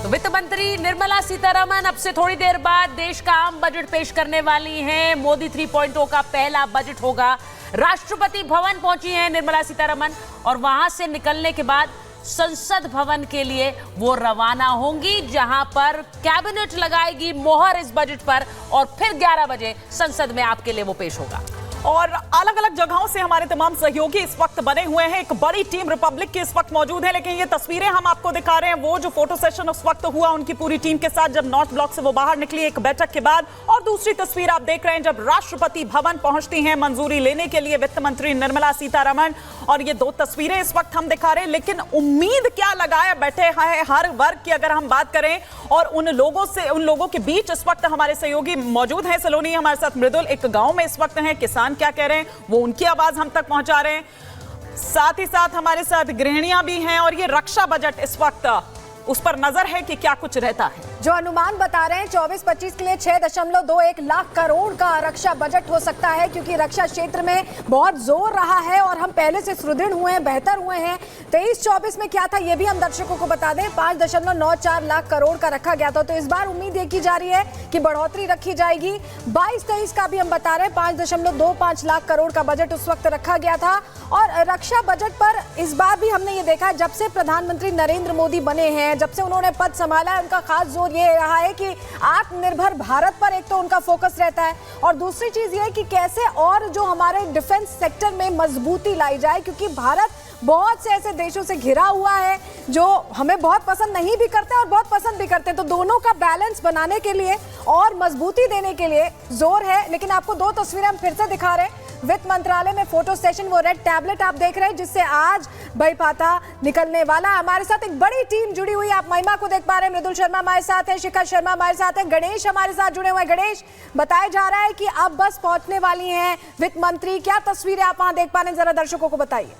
तो वित्त मंत्री निर्मला सीतारमण अब से थोड़ी देर बाद देश का आम बजट पेश करने वाली हैं। मोदी 3.0 का पहला बजट होगा। राष्ट्रपति भवन पहुंची हैं निर्मला सीतारमण और वहां से निकलने के बाद संसद भवन के लिए वो रवाना होंगी, जहां पर कैबिनेट लगाएगी मोहर इस बजट पर और फिर 11 बजे संसद में आपके लिए वो पेश होगा। और अलग अलग जगहों से हमारे तमाम सहयोगी इस वक्त बने हुए हैं। एक बड़ी टीम रिपब्लिक की इस वक्त मौजूद है, लेकिन ये तस्वीरें हम आपको दिखा रहे हैं वो जो फोटो सेशन उस वक्त हुआ उनकी पूरी टीम के साथ जब नॉर्थ ब्लॉक से वो बाहर निकली एक बैठक के बाद। और दूसरी तस्वीर आप देख रहे हैं जब राष्ट्रपति भवन पहुंचती हैं मंजूरी लेने के लिए वित्त मंत्री निर्मला सीतारमण। और ये दो तस्वीरें इस वक्त हम दिखा रहे हैं, लेकिन उम्मीद क्या लगाए बैठे हैं हर वर्ग की अगर हम बात करें। और उन लोगों के बीच इस वक्त हमारे सहयोगी मौजूद हैं। सलोनी हमारे साथ मृदुल एक गांव में इस वक्त हैं, किसान क्या कह रहे हैं वो उनकी आवाज हम तक पहुंचा रहे हैं। साथ ही साथ हमारे साथ गृहिणियां भी हैं। और ये रक्षा बजट इस वक्त उस पर नजर है कि क्या कुछ रहता है। जो अनुमान बता रहे हैं 24-25 के लिए 6.21 लाख करोड़ का रक्षा बजट हो सकता है, क्योंकि रक्षा क्षेत्र में बहुत जोर रहा है और हम पहले से सुदृढ़ हुए हैं, बेहतर हुए हैं। 23-24 में क्या था ये भी हम दर्शकों को बता दें, 5.94 लाख करोड़ का रखा गया था। तो इस बार उम्मीद ये की जा रही है कि बढ़ोतरी रखी जाएगी। 22-23 का भी हम बता रहे हैं 5.25 लाख करोड़ का बजट उस वक्त रखा गया था। और रक्षा बजट पर इस बार भी हमने ये देखा जब से प्रधानमंत्री नरेंद्र मोदी बने हैं, जब से उन्होंने पद संभाला है, उनका खास जोर ये रहा है कि आत्मनिर्भर भारत पर एक तो उनका फोकस रहता है और दूसरी चीज ये है कि कैसे और जो हमारे डिफेंस सेक्टर में मजबूती लाई जाए, क्योंकि भारत बहुत से ऐसे देशों से घिरा हुआ है जो हमें बहुत पसंद नहीं भी करते और बहुत पसंद भी करते हैं। तो दोनों का बैलेंस बनाने के लिए और मजबूती देने के लिए जोर है। लेकिन आपको दो तस्वीरें हम फिर से दिखा रहे हैं। वित्त मंत्रालय में फोटो सेशन, वो रेड टैबलेट आप देख रहे हैं जिससे आज बहीपाता निकलने वाला। हमारे साथ एक बड़ी टीम जुड़ी हुई है, आप महिमा को देख पा रहे हैं। मृदुल शर्मा हमारे साथ है, शिखर शर्मा हमारे साथ है, गणेश हमारे साथ जुड़े हुए हैं। गणेश, बताया जा रहा है कि अब बस पहुंचने वाली हैं वित्त मंत्री, क्या तस्वीरें आप वहां देख पा रहे हैं, जरा दर्शकों को बताइए।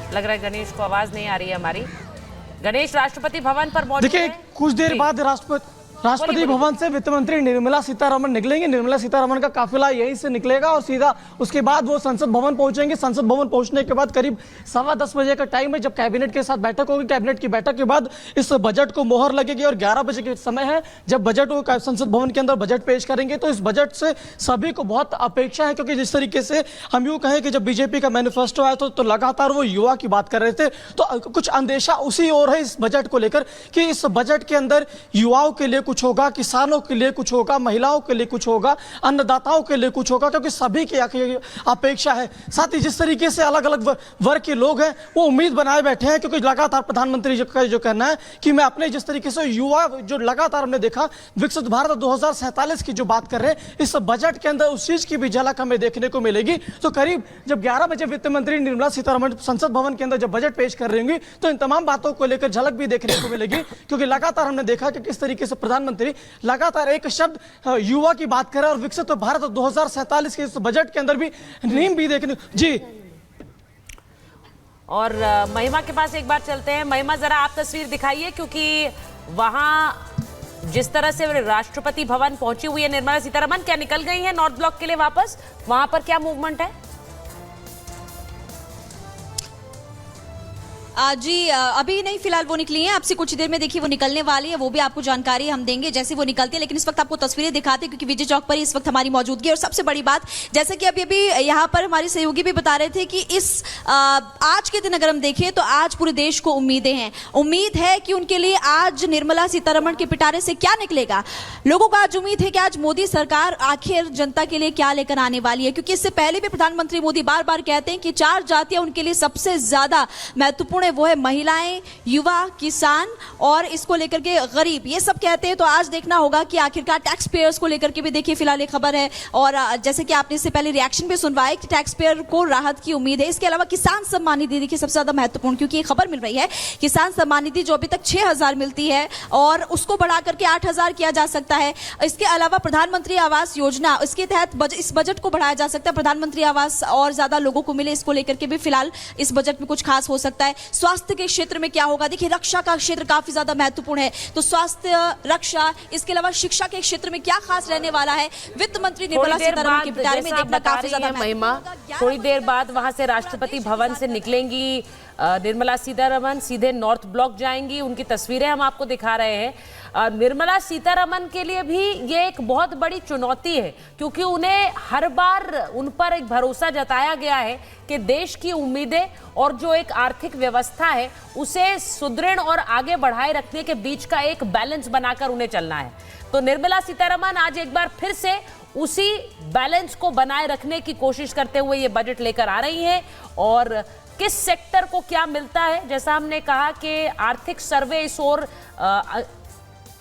लग रहा है गणेश को आवाज नहीं आ रही है हमारी। गणेश, राष्ट्रपति भवन पर मौजूद देखिए, कुछ देर बाद राष्ट्रपति भवन से वित्त मंत्री निर्मला सीतारमण निकलेंगे। निर्मला सीतारमण का काफिला यहीं से निकलेगा और सीधा उसके बाद वो संसद भवन पहुंचेंगे। संसद भवन पहुंचने के बाद करीब 10:15 बजे का टाइम है जब कैबिनेट के साथ बैठक होगी। कैबिनेट की बैठक के बाद इस बजट को मोहर लगेगी और 11 बजे के समय है जब बजट को संसद भवन के अंदर बजट पेश करेंगे। तो इस बजट से सभी को बहुत अपेक्षा है, क्योंकि जिस तरीके से हम यूं कहें कि जब बीजेपी का मैनिफेस्टो आया तो लगातार वो युवा की बात कर रहे थे, तो कुछ अंदेशा उसी ओर है इस बजट को लेकर कि इस बजट के अंदर युवाओं के लिए कुछ होगा, किसानों के लिए कुछ होगा, महिलाओं के लिए कुछ होगा, अन्नदाताओं के लिए कुछ होगा, क्योंकि सभी की अपेक्षा है। साथ ही जिस तरीके से अलग अलग वर्ग के लोग हैं वो उम्मीद बनाए बैठे हैं, क्योंकि लगातार प्रधानमंत्री का जो कहना है कि मैं अपने जिस तरीके से युवा जो लगातार हमने देखा विकसित भारत 2047 की जो बात कर रहे हैं, इस बजट के अंदर उस चीज की भी झलक हमें देखने को मिलेगी। तो करीब जब 11 बजे वित्त मंत्री निर्मला सीतारमण संसद भवन के अंदर जब बजट पेश कर रही होंगी तो इन तमाम बातों को लेकर झलक भी देखने को मिलेगी, क्योंकि लगातार हमने देखा कि किस तरीके से प्रधानमंत्री लगातार एक शब्द युवा की बात कर रहे हैं और विकसित भारत 2047 के इस बजट के अंदर भी नींव भी देखने जी। और महिमा के पास एक बार चलते हैं। महिमा, जरा आप तस्वीर दिखाइए, क्योंकि वहां जिस तरह से राष्ट्रपति भवन पहुंची हुई है निर्मला सीतारमण, क्या निकल गई है नॉर्थ ब्लॉक के लिए वापस? वहां पर क्या मूवमेंट है? जी अभी नहीं, फिलहाल वो निकली हैं। आपसे कुछ देर में देखिए वो निकलने वाली है, वो भी आपको जानकारी हम देंगे जैसे वो निकलती है। लेकिन इस वक्त आपको तस्वीरें दिखाते हैं क्योंकि विजय चौक पर इस वक्त हमारी मौजूदगी। और सबसे बड़ी बात, जैसे कि अभी यहाँ पर हमारे सहयोगी भी बता रहे थे कि इस आज के दिन अगर हम देखें तो आज पूरे देश को उम्मीदें हैं। उम्मीद है कि उनके लिए आज निर्मला सीतारमण के पिटारे से क्या निकलेगा। लोगों को आज उम्मीद है कि आज मोदी सरकार आखिर जनता के लिए क्या लेकर आने वाली है, क्योंकि इससे पहले भी प्रधानमंत्री मोदी बार बार कहते हैं कि 4 जातियां उनके लिए सबसे ज्यादा महत्वपूर्ण, वो है महिलाएं, युवा, किसान और इसको लेकर के गरीब, ये सब कहते हैं। तो आज देखना होगा कि आखिरकार टैक्स पेयर्स को लेकर के भी देखिए फिलहाल एक खबर है। और जैसे कि आपने इससे पहले रिएक्शन भी सुनवाया कि टैक्स पेयर को राहत की उम्मीद है। इसके अलावा किसान सम्मान निधि देखिए सबसे ज्यादा महत्वपूर्ण, क्योंकि ये खबर मिल रही है किसान सम्मान निधि जो अभी तक 6,000 मिलती है और उसको बढ़ा करके 8,000 किया जा सकता है। इसके अलावा प्रधानमंत्री आवास योजना, इसके तहत इस बजट को बढ़ाया जा सकता है, प्रधानमंत्री आवास और ज्यादा लोगों को मिले, इसको लेकर के भी फिलहाल इस बजट में कुछ खास हो सकता है। स्वास्थ्य के क्षेत्र में क्या होगा। देखिए रक्षा का क्षेत्र काफी ज्यादा महत्वपूर्ण है, तो स्वास्थ्य, रक्षा, इसके अलावा शिक्षा के क्षेत्र में क्या खास रहने वाला है, वित्त मंत्री निर्मला सीतारमण के बारे में देखना काफी ज्यादा महिमा। थोड़ी देर बाद वहां से राष्ट्रपति भवन से निकलेंगी निर्मला सीतारमण, सीधे नॉर्थ ब्लॉक जाएंगी। उनकी तस्वीरें हम आपको दिखा रहे हैं। निर्मला सीतारमण के लिए भी ये एक बहुत बड़ी चुनौती है, क्योंकि उन्हें हर बार उन पर एक भरोसा जताया गया है कि देश की उम्मीदें और जो एक आर्थिक व्यवस्था है उसे सुदृढ़ और आगे बढ़ाए रखने के बीच का एक बैलेंस बनाकर उन्हें चलना है। तो निर्मला सीतारमण आज एक बार फिर से उसी बैलेंस को बनाए रखने की कोशिश करते हुए ये बजट लेकर आ रही है। और किस सेक्टर को क्या मिलता है, जैसा हमने कहा कि आर्थिक सर्वे इस ओर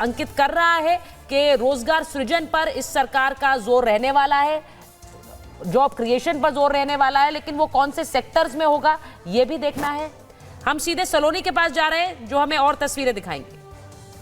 अंकित कर रहा है कि रोजगार सृजन पर इस सरकार का जोर रहने वाला है, जॉब क्रिएशन पर जोर रहने वाला है, लेकिन वो कौन से सेक्टर्स में होगा ये भी देखना है। हम सीधे सलोनी के पास जा रहे हैं जो हमें और तस्वीरें दिखाएंगे।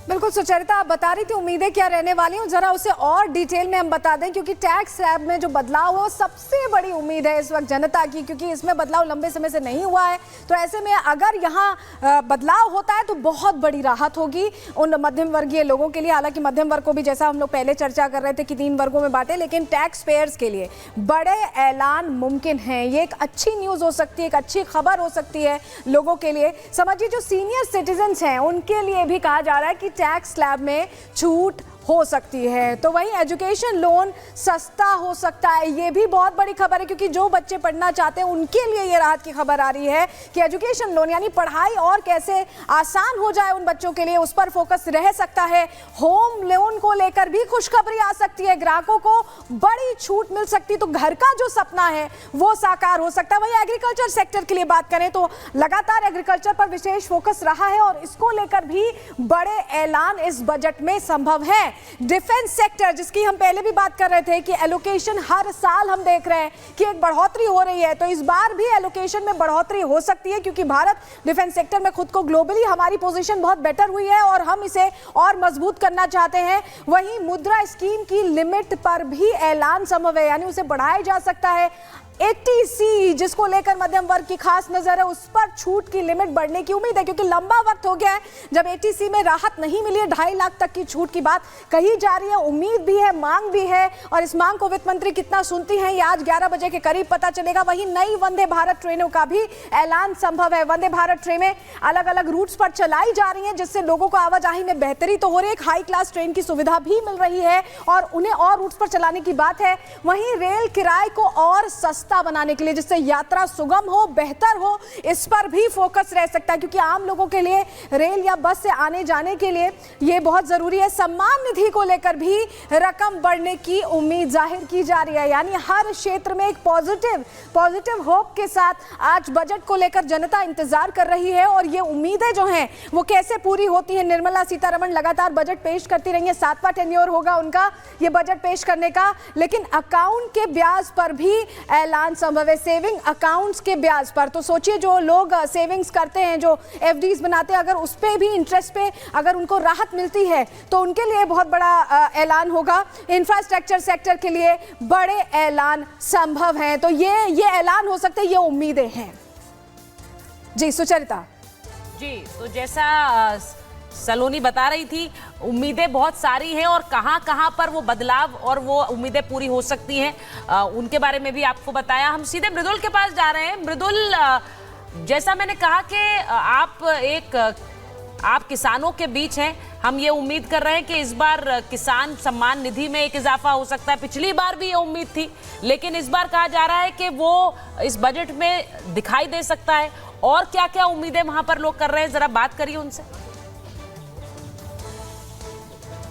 बिल्कुल सुचरिता, आप बता रही थी उम्मीदें क्या रहने वाली हैं, जरा उसे और डिटेल में हम बता दें, क्योंकि टैक्स स्लैब में जो बदलाव हो सबसे बड़ी उम्मीद है इस वक्त जनता की, क्योंकि इसमें बदलाव लंबे समय से नहीं हुआ है। तो ऐसे में अगर यहाँ बदलाव होता है तो बहुत बड़ी राहत होगी उन मध्यम वर्गीय लोगों के लिए। हालांकि मध्यम वर्ग को भी, जैसा हम लोग पहले चर्चा कर रहे थे कि 3 वर्गों में बांटे, लेकिन टैक्स पेयर्स के लिए बड़े ऐलान मुमकिन है। ये एक अच्छी न्यूज़ हो सकती है, एक अच्छी खबर हो सकती है लोगों के लिए। समझिए जो सीनियर सिटीजन्स हैं उनके लिए भी कहा जा रहा है कि टैक्स स्लैब में छूट हो सकती है। तो वहीं एजुकेशन लोन सस्ता हो सकता है, ये भी बहुत बड़ी खबर है, क्योंकि जो बच्चे पढ़ना चाहते हैं उनके लिए ये राहत की खबर आ रही है कि एजुकेशन लोन यानी पढ़ाई और कैसे आसान हो जाए उन बच्चों के लिए, उस पर फोकस रह सकता है। होम लोन को लेकर भी खुशखबरी आ सकती है, ग्राहकों को बड़ी छूट मिल सकती, तो घर का जो सपना है वो साकार हो सकता है। वहीं एग्रीकल्चर सेक्टर के लिए बात करें तो लगातार एग्रीकल्चर पर विशेष फोकस रहा है और इसको लेकर भी बड़े ऐलान इस बजट में संभव है। डिफेंस सेक्टर, जिसकी हम पहले भी बात कर रहे थे कि एलोकेशन हर साल हम देख रहे हैं कि एक बढ़ोतरी हो रही है, तो इस बार भी एलोकेशन में बढ़ोतरी हो सकती है, क्योंकि भारत डिफेंस सेक्टर में खुद को ग्लोबली हमारी पोजीशन बहुत बेटर हुई है और हम इसे और मजबूत करना चाहते हैं। वहीं मुद्रा स्कीम की लिमिट पर भी ऐलान संभव है, यानी उसे बढ़ाया जा सकता है। ATC जिसको लेकर मध्यम वर्ग की खास नजर है, उस पर छूट की लिमिट बढ़ने की उम्मीद है, क्योंकि लंबा वक्त हो गया है जब ATC में राहत नहीं मिली है। 2.5 लाख तक की छूट की बात कही जा रही है, उम्मीद भी है, मांग भी है, और इस मांग को वित्त मंत्री कितना सुनती हैं ये आज 11 बजे के करीब पता चलेगा। वहीं नई वंदे भारत ट्रेनों का भी ऐलान संभव है। वंदे भारत ट्रेनें अलग अलग रूट्स पर चलाई जा रही हैं, जिससे लोगों को आवाजाही में बेहतरी तो हो रही है, एक हाई क्लास ट्रेन की सुविधा भी मिल रही है और उन्हें और रूट्स पर चलाने की बात है। वहीं रेल किराए को और सस्ता बनाने के लिए, जिससे यात्रा सुगम हो, बेहतर हो, इस पर भी फोकस रह सकता है, क्योंकि आम लोगों के लिए रेल या बस से आने जाने के लिए ये बहुत जरूरी है। सम्मान निधि को लेकर भी रकम बढ़ने की उम्मीद जाहिर की जा रही है, यानी हर क्षेत्र में एक पॉजिटिव होप के साथ आज बजट को लेकर जनता इंतजार कर रही है और ये उम्मीदें जो हैं वो कैसे पूरी होती हैं। निर्मला सीतारमण लगातार बजट पेश करती रही है, 7वां टेन्योर होगा उनका ये बजट पेश करने का, लेकिन अकाउंट के ब्याज पर भी ऐलान संभव है, सेविंग अकाउंट्स के ब्याज पर। तो सोचिए जो लोग सेविंग्स करते हैं, जो FDs बनाते हैं, अगर उस पे भी इंटरेस्ट पे अगर उनको राहत मिलती है तो उनके लिए बहुत बड़ा ऐलान होगा। इंफ्रास्ट्रक्चर सेक्टर के लिए बड़े ऐलान संभव हैं, तो ये ऐलान हो सकते हैं, ये उम्मीदें हैं। जी सुचरिता जी, तो जैसा सलोनी बता रही थी, उम्मीदें बहुत सारी हैं और कहां पर वो बदलाव और वो उम्मीदें पूरी हो सकती हैं उनके बारे में भी आपको बताया। हम सीधे मृदुल के पास जा रहे हैं। मृदुल, जैसा मैंने कहा कि आप किसानों के बीच हैं, हम ये उम्मीद कर रहे हैं कि इस बार किसान सम्मान निधि में एक इजाफा हो सकता है। पिछली बार भी ये उम्मीद थी, लेकिन इस बार कहा जा रहा है कि वो इस बजट में दिखाई दे सकता है। और क्या क्या उम्मीदें वहां पर लोग कर रहे हैं, जरा बात करिए उनसे।